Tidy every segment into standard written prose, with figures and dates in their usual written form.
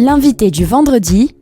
L'invité du vendredi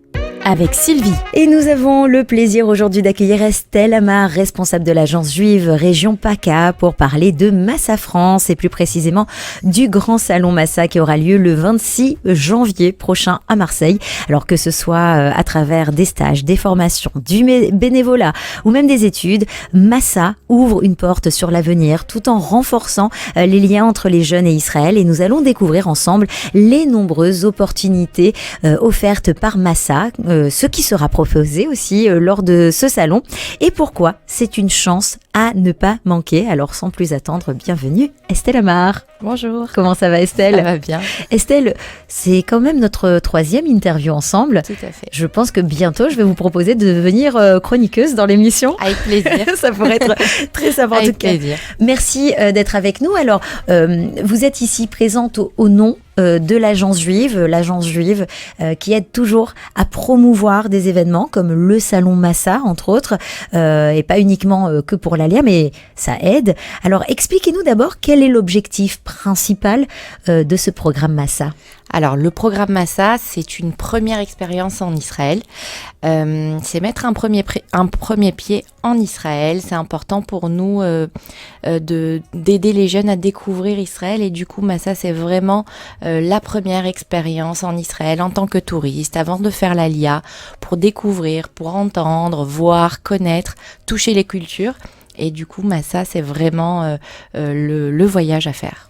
avec Sylvie. Et nous avons le plaisir aujourd'hui d'accueillir Estelle Amar, responsable de l'agence juive région PACA, pour parler de Massa France et plus précisément du grand salon Massa qui aura lieu le 26 janvier prochain à Marseille. Alors que ce soit à travers des stages, des formations, du bénévolat ou même des études, Massa ouvre une porte sur l'avenir tout en renforçant les liens entre les jeunes et Israël. Et nous allons découvrir ensemble les nombreuses opportunités offertes par Massa, ce qui sera proposé aussi lors de ce salon et pourquoi c'est une chance à ne pas manquer. Alors sans plus attendre, bienvenue Estelle Amar. Bonjour. Comment ça va Estelle ? Ça va bien. Estelle, c'est quand même notre 3e interview ensemble. Tout à fait. Je pense que bientôt je vais vous proposer de devenir chroniqueuse dans l'émission. Avec plaisir. Ça pourrait être très sympa en tout cas. Avec plaisir. Merci d'être avec nous. Alors, vous êtes ici présente au nom de l'agence juive qui aide toujours à promouvoir des événements comme le salon Massa entre autres, et pas uniquement que pour l'Alia, mais ça aide. Alors expliquez-nous d'abord quel est l'objectif principal de ce programme Massa. Alors, le programme Massa, c'est une première expérience en Israël. C'est mettre un premier pied en Israël. C'est important pour nous d'aider les jeunes à découvrir Israël. Et du coup, Massa, c'est vraiment la première expérience en Israël en tant que touriste, avant de faire l'Alia, pour découvrir, pour entendre, voir, connaître, toucher les cultures. Et du coup, Massa, c'est vraiment le voyage à faire.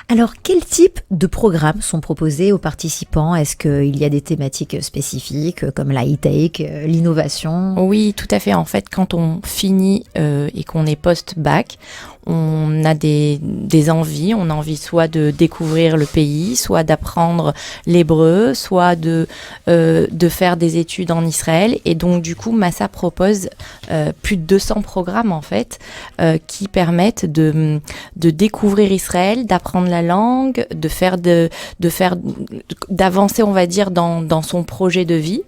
Alors, quel type de programmes sont proposés aux participants ? Est-ce qu'il y a des thématiques spécifiques comme la high-tech, l'innovation ? Oui, tout à fait. En fait, quand on finit et qu'on est post-bac, on a des envies. On a envie soit de découvrir le pays, soit d'apprendre l'hébreu, soit de faire des études en Israël. Et donc, du coup, Massa propose plus de 200 programmes, en fait, qui permettent de découvrir Israël, d'apprendre la langue, d'avancer, on va dire, dans son projet de vie,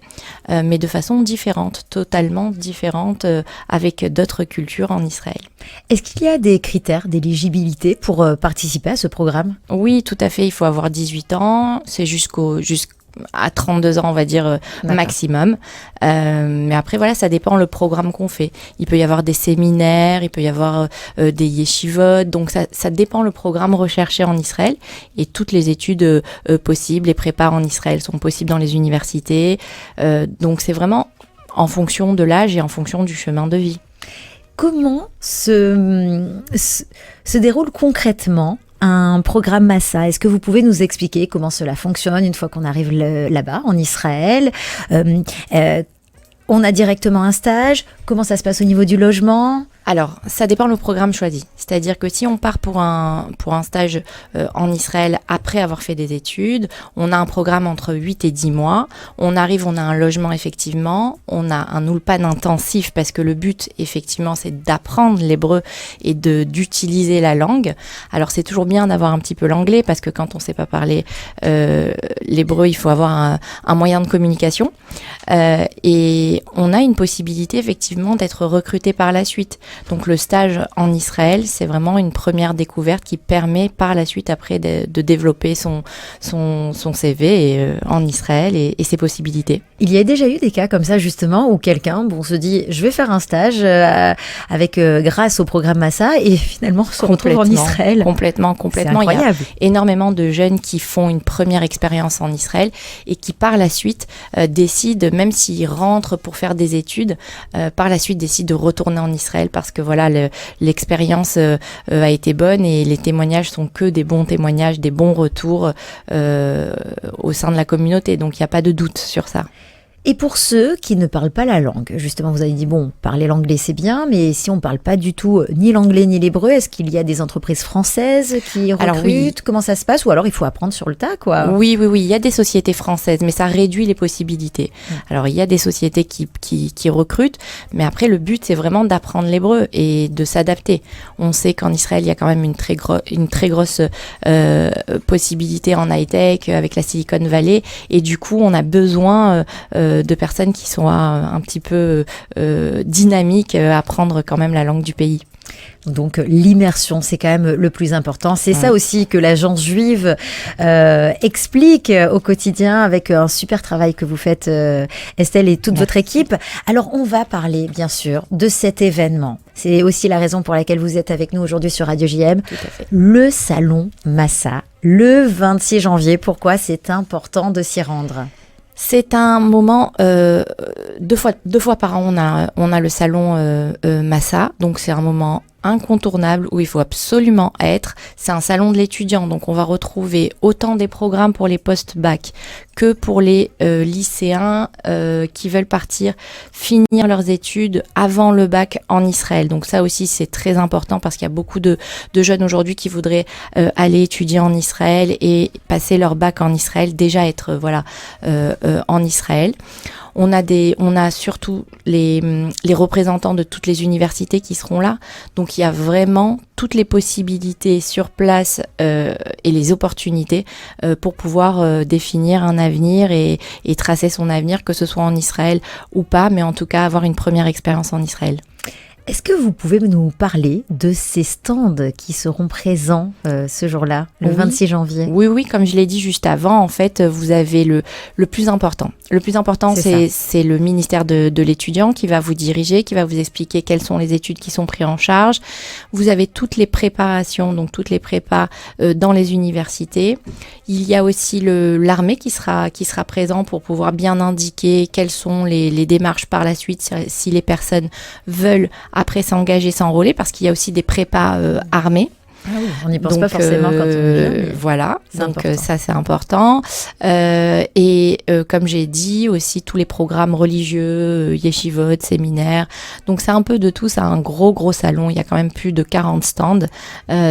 mais de façon différente, totalement différente, avec d'autres cultures en Israël. Est-ce qu'il y a des critères d'éligibilité pour participer à ce programme ? Oui, tout à fait. Il faut avoir 18 ans. C'est jusqu'à 32 ans, on va dire, maximum. Mais après, voilà, ça dépend le programme qu'on fait. Il peut y avoir des séminaires, il peut y avoir des yeshivot. Donc, ça dépend le programme recherché en Israël. Et toutes les études possibles, les prépas en Israël sont possibles dans les universités. Donc, c'est vraiment en fonction de l'âge et en fonction du chemin de vie. Comment se déroule concrètement un programme Massa ? Est-ce que vous pouvez nous expliquer comment cela fonctionne une fois qu'on arrive là-bas, en Israël ? On a directement un stage ? Comment ça se passe au niveau du logement ? Alors, ça dépend le programme choisi. C'est-à-dire que si on part pour un stage en Israël après avoir fait des études, on a un programme entre 8 et 10 mois. On arrive, on a un logement effectivement. On a un ulpan intensif parce que le but, effectivement, c'est d'apprendre l'hébreu et d'utiliser la langue. Alors, c'est toujours bien d'avoir un petit peu l'anglais parce que quand on ne sait pas parler l'hébreu, il faut avoir un moyen de communication. Et on a une possibilité, effectivement, d'être recruté par la suite. Donc le stage en Israël, c'est vraiment une première découverte qui permet par la suite après de développer son CV en Israël et ses possibilités. Il y a déjà eu des cas comme ça justement où quelqu'un se dit je vais faire un stage grâce au programme Massa et finalement se retrouve en Israël. Complètement. C'est incroyable. Il y a énormément de jeunes qui font une première expérience en Israël et qui par la suite décident, même s'ils rentrent pour faire des études, par la suite décident de retourner en Israël parce que voilà, l'expérience a été bonne et les témoignages sont que des bons témoignages, des bons retours au sein de la communauté. Donc il n'y a pas de doute sur ça. Et pour ceux qui ne parlent pas la langue, justement, vous avez dit, parler l'anglais c'est bien, mais si on ne parle pas du tout ni l'anglais ni l'hébreu, est-ce qu'il y a des entreprises françaises qui recrutent ? Alors, oui. Comment ça se passe ? Ou alors il faut apprendre sur le tas, quoi ? Oui, il y a des sociétés françaises, mais ça réduit les possibilités. Alors il y a des sociétés qui recrutent, mais après le but c'est vraiment d'apprendre l'hébreu et de s'adapter. On sait qu'en Israël il y a quand même une très grosse possibilité en high-tech avec la Silicon Valley, et du coup on a besoin de personnes qui sont un petit peu dynamiques à apprendre quand même la langue du pays. Donc l'immersion, c'est quand même le plus important. C'est ça aussi que l'agence juive explique au quotidien avec un super travail que vous faites, Estelle et toute votre équipe. Alors on va parler bien sûr de cet événement. C'est aussi la raison pour laquelle vous êtes avec nous aujourd'hui sur Radio JM. Tout à fait. Le salon Massa, le 26 janvier. Pourquoi c'est important de s'y rendre ? C'est un moment, deux fois par an, on a le salon Massa, donc c'est un moment incontournable où il faut absolument être. C'est un salon de l'étudiant, donc on va retrouver autant des programmes pour les post-bac que pour les lycéens qui veulent finir leurs études avant le bac en Israël. Donc ça aussi c'est très important parce qu'il y a beaucoup de jeunes aujourd'hui qui voudraient aller étudier en Israël et passer leur bac en Israël, déjà être en Israël. On a surtout les représentants de toutes les universités qui seront là. Donc il y a vraiment toutes les possibilités sur place et les opportunités pour pouvoir définir un avenir et tracer son avenir, que ce soit en Israël ou pas, mais en tout cas avoir une première expérience en Israël. Est-ce que vous pouvez nous parler de ces stands qui seront présents ce jour-là, le 26 janvier ? Oui, comme je l'ai dit juste avant, en fait, vous avez le plus important. Le plus important, c'est le ministère de l'étudiant qui va vous diriger, qui va vous expliquer quelles sont les études qui sont prises en charge. Vous avez toutes les préparations, donc toutes les prépas dans les universités. Il y a aussi l'armée qui sera présent pour pouvoir bien indiquer quelles sont les démarches par la suite si les personnes veulent après s'engager, s'enrôler, parce qu'il y a aussi des prépas armés. Ah oui, on n'y pense pas forcément quand on est jeune. Voilà, donc ça c'est important. Et comme j'ai dit, aussi tous les programmes religieux, yeshivot, séminaires. Donc c'est un peu de tout, c'est un gros salon. Il y a quand même plus de 40 stands.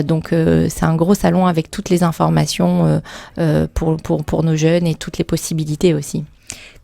Donc c'est un gros salon avec toutes les informations pour nos jeunes et toutes les possibilités aussi.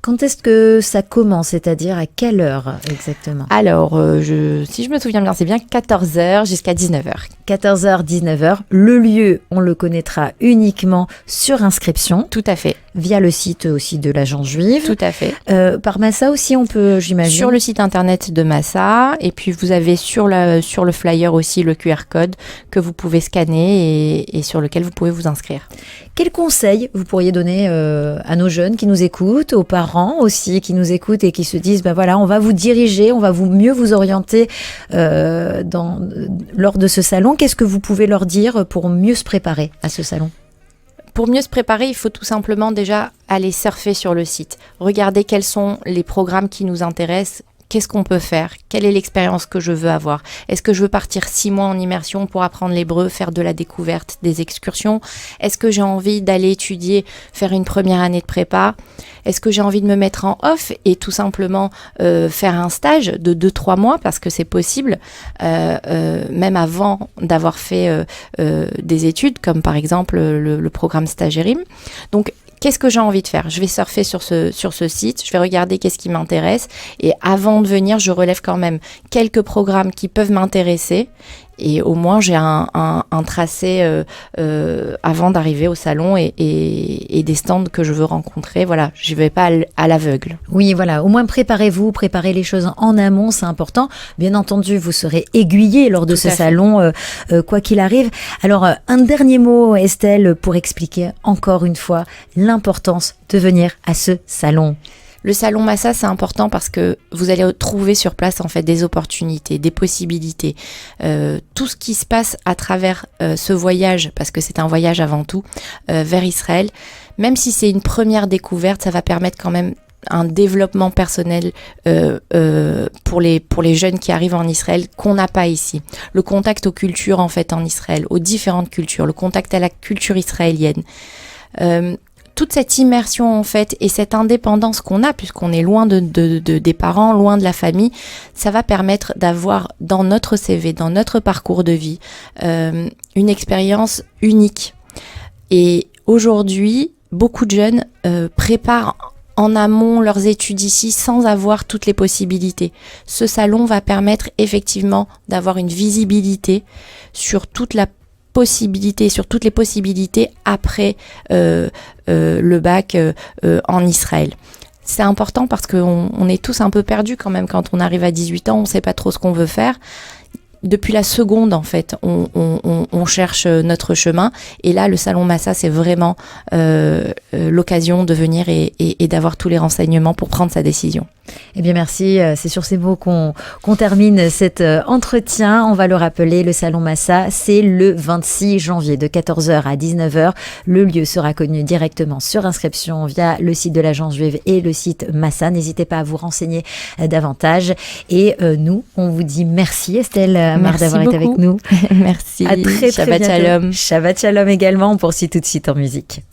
Quand est-ce que ça commence, c'est-à-dire à quelle heure exactement ? Alors, si je me souviens bien, c'est bien 14h jusqu'à 19h. 14h, 19h. Le lieu, on le connaîtra uniquement sur inscription. Tout à fait. Via le site aussi de l'agence juive. Tout à fait. Par Massa aussi, on peut, j'imagine. Sur le site internet de Massa. Et puis, vous avez sur le flyer aussi le QR code que vous pouvez scanner et sur lequel vous pouvez vous inscrire. Quels conseils vous pourriez donner à nos jeunes qui nous écoutent, aux parents aussi qui nous écoutent et qui se disent voilà, on va vous diriger, on va mieux vous orienter lors de ce salon. Qu'est-ce que vous pouvez leur dire pour mieux se préparer à ce salon ? Pour mieux se préparer, il faut tout simplement déjà aller surfer sur le site, regarder quels sont les programmes qui nous intéressent. Qu'est-ce qu'on peut faire ? Quelle est l'expérience que je veux avoir ? Est-ce que je veux partir 6 mois en immersion pour apprendre l'hébreu, faire de la découverte, des excursions ? Est-ce que j'ai envie d'aller étudier, faire une première année de prépa ? Est-ce que j'ai envie de me mettre en off et tout simplement faire un stage de 2-3 mois parce que c'est possible, même avant d'avoir fait des études, comme par exemple le programme Stagiairim. Donc, qu'est-ce que j'ai envie de faire ? Je vais surfer sur ce site, je vais regarder qu'est-ce qui m'intéresse et avant de venir, je relève quand même quelques programmes qui peuvent m'intéresser et au moins j'ai un tracé avant d'arriver au salon et des stands que je veux rencontrer. Voilà, je ne vais pas à l'aveugle. Oui, voilà, au moins préparez les choses en amont, c'est important. Bien entendu, vous serez aiguillé lors de ce salon, quoi qu'il arrive. Alors, un dernier mot, Estelle, pour expliquer encore une fois l'importance de venir à ce salon. Le salon Massa, c'est important parce que vous allez trouver sur place en fait des opportunités, des possibilités. Tout ce qui se passe à travers ce voyage, parce que c'est un voyage avant tout, vers Israël, même si c'est une première découverte, ça va permettre quand même un développement personnel pour les jeunes qui arrivent en Israël qu'on n'a pas ici. Le contact aux cultures en fait en Israël, aux différentes cultures, le contact à la culture israélienne. Toute cette immersion en fait et cette indépendance qu'on a puisqu'on est loin des parents, loin de la famille, ça va permettre d'avoir dans notre CV, dans notre parcours de vie, une expérience unique. Et aujourd'hui, beaucoup de jeunes préparent en amont leurs études ici sans avoir toutes les possibilités. Ce salon va permettre effectivement d'avoir une visibilité sur toutes les possibilités après le bac en Israël. C'est important parce qu'on est tous un peu perdus quand même quand on arrive à 18 ans, on ne sait pas trop ce qu'on veut faire. depuis la seconde, en fait, on cherche notre chemin. Et là, le salon Massa, c'est vraiment l'occasion de venir et d'avoir tous les renseignements pour prendre sa décision. Eh bien, merci. C'est sur ces mots qu'on termine cet entretien. On va le rappeler, le salon Massa, c'est le 26 janvier de 14h à 19h. Le lieu sera connu directement sur inscription via le site de l'Agence juive et le site Massa. N'hésitez pas à vous renseigner davantage. Et nous, on vous dit merci Estelle Amar d'avoir été avec nous. Merci. À très Shabbat bientôt. Shalom. Shabbat Shalom également. On poursuit tout de suite en musique.